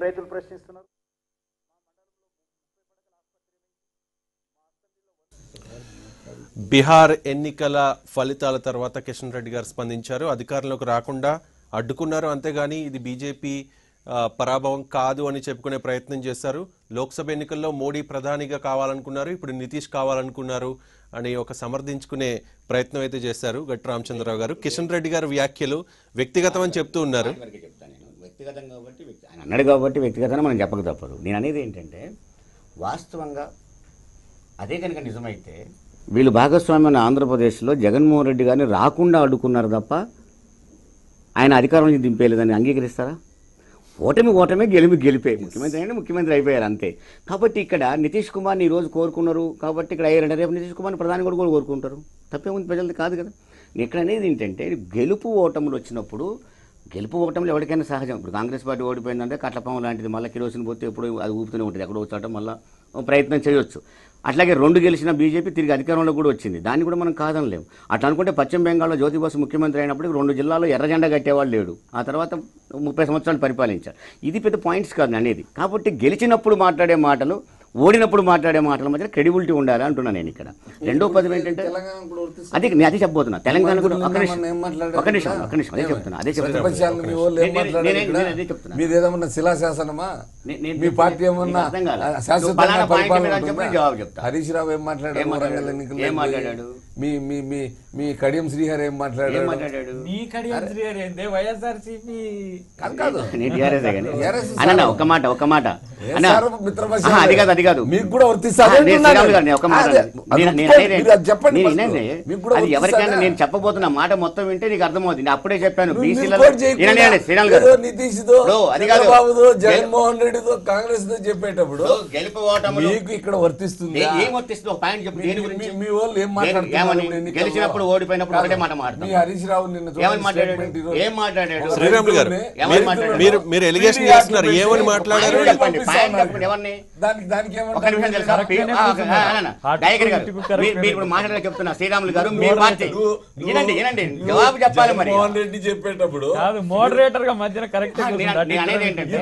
రైతులు ప్రశ్నిస్తున్నారు. బీహార్ ఎన్నికల ఫలితాల తర్వాత కిషన్ రెడ్డి గారు స్పందించారు. అధికారంలోకి రాకుండా అడ్డుకున్నారు, అంతేగాని ఇది బీజేపీ పరాభవం కాదు అని చెప్పుకునే ప్రయత్నం చేశారు. లోక్సభ ఎన్నికల్లో మోడీ ప్రధానిగా కావాలనుకున్నారు, ఇప్పుడు నితీష్ కావాలనుకున్నారు అని ఒక సమర్థించుకునే ప్రయత్నం అయితే చేశారు గట్టి రామచంద్రరావు గారు. కిషన్ రెడ్డి గారు వ్యాఖ్యలు వ్యక్తిగతం అని చెప్తూ ఉన్నారు. వ్యక్తిగతం కాబట్టి ఆయన అన్నాడు కాబట్టి వ్యక్తిగతంగా మనం చెప్పక తప్పదు. నేను అనేది ఏంటంటే వాస్తవంగా అదే కనుక నిజమైతే వీళ్ళు భాగస్వామ్యం ఆంధ్రప్రదేశ్లో జగన్మోహన్ రెడ్డి గారిని రాకుండా అడ్డుకున్నారు తప్ప ఆయన అధికారం నుంచి దింపేయలేదని అంగీకరిస్తారా? ఓటమే గెలిపే ముఖ్యమంత్రి అయినా ముఖ్యమంత్రి అయిపోయారు అంతే. కాబట్టి ఇక్కడ నితీష్ కుమార్ని ఈరోజు కోరుకున్నారు కాబట్టి ఇక్కడ అయ్యారంటే రేపు నితీష్ కుమార్ని ప్రధాని కూడా కోరుకుంటారు. తప్పేముంది, ప్రజలది కాదు కదా. ఇక్కడ అనేది ఏంటంటే గెలుపు ఓటములు వచ్చినప్పుడు గెలుపు ఓటములు ఎవరికైనా సహజం. ఇప్పుడు కాంగ్రెస్ పార్టీ ఓడిపోయిందంటే కట్లపాము లాంటిది, మళ్ళీ కిరోసిన్ పోతే ఎప్పుడు అది ఊపుతూనే ఉంటుంది, ఎక్కడో వచ్చాటం మళ్ళీ ప్రయత్నం చేయొచ్చు. అట్లాగే 2 గెలిచిన బీజేపీ తిరిగి అధికారంలో కూడా వచ్చింది, దాన్ని కూడా మనం కాదనలేము. అట్లా అనుకుంటే పశ్చిమ బెంగాల్లో జ్యోతి బసు ముఖ్యమంత్రి అయినప్పుడు 2 జిల్లాల్లో ఎర్ర జెండా కట్టేవాళ్ళు లేడు, ఆ తర్వాత 30 సంవత్సరాలు పరిపాలించారు. ఇది పెద్ద పాయింట్స్ కాదు అనేది. కాబట్టి గెలిచినప్పుడు మాట్లాడే మాటలు ఓడినప్పుడు మాట్లాడే మాటల మధ్య క్రెడిబిలిటీ ఉండాలి అంటున్నా నేను. ఇక్కడ రెండో పదం ఏంటంటే అది నేను అదే చెప్పబోతున్నా. తెలంగాణ కూడా ఒక్క నిమిషం అదే చెప్తున్నా. అదే చెప్తున్నా శిలాశాసనమా మీ పార్టీ ఏమన్నా జవాబు చెప్తా. హరీష్ రావు ఏం మాట్లాడాడు, మీ కడియం శ్రీహరి ఏం మాట్లాడాడు? ఒక్క మాట అది కాదు మీకు కూడా ఎవరికైనా నేను చెప్పబోతున్న మాట మొత్తం వింటే నీకు అర్థమవుతుంది. అప్పుడే చెప్పాను జగన్మోహన్ రెడ్డితో కాంగ్రెస్ తో చెప్పేటప్పుడు గెలుపు మీకు ఇక్కడ వర్తిస్తుంది. ఏం వర్తిస్తుంది ఒక పాయింట్ చెప్పు. దేని గురించి మీ వాళ్ళు ఏం మాట్లాడుతున్నారు? గెలిచినప్పుడు ఓడిపోయినప్పుడు ఒకటే మాట మాట్లాడు. హరీష్ రావు ఏం మాట్లాడాడు? శ్రీరాములు గారు మీరు ఎలిగేషన్ చేస్తున్నారు, ఏమని మాట్లాడారు? మాట్లాడే చెప్తున్నా శ్రీరాములు గారు, మీ పార్టీ జవాబు చెప్పాలి. మరి రెడ్డి చెప్పేటప్పుడు మోడరేటర్ గా మధ్యన కరెక్ట్ అనేది ఏంటంటే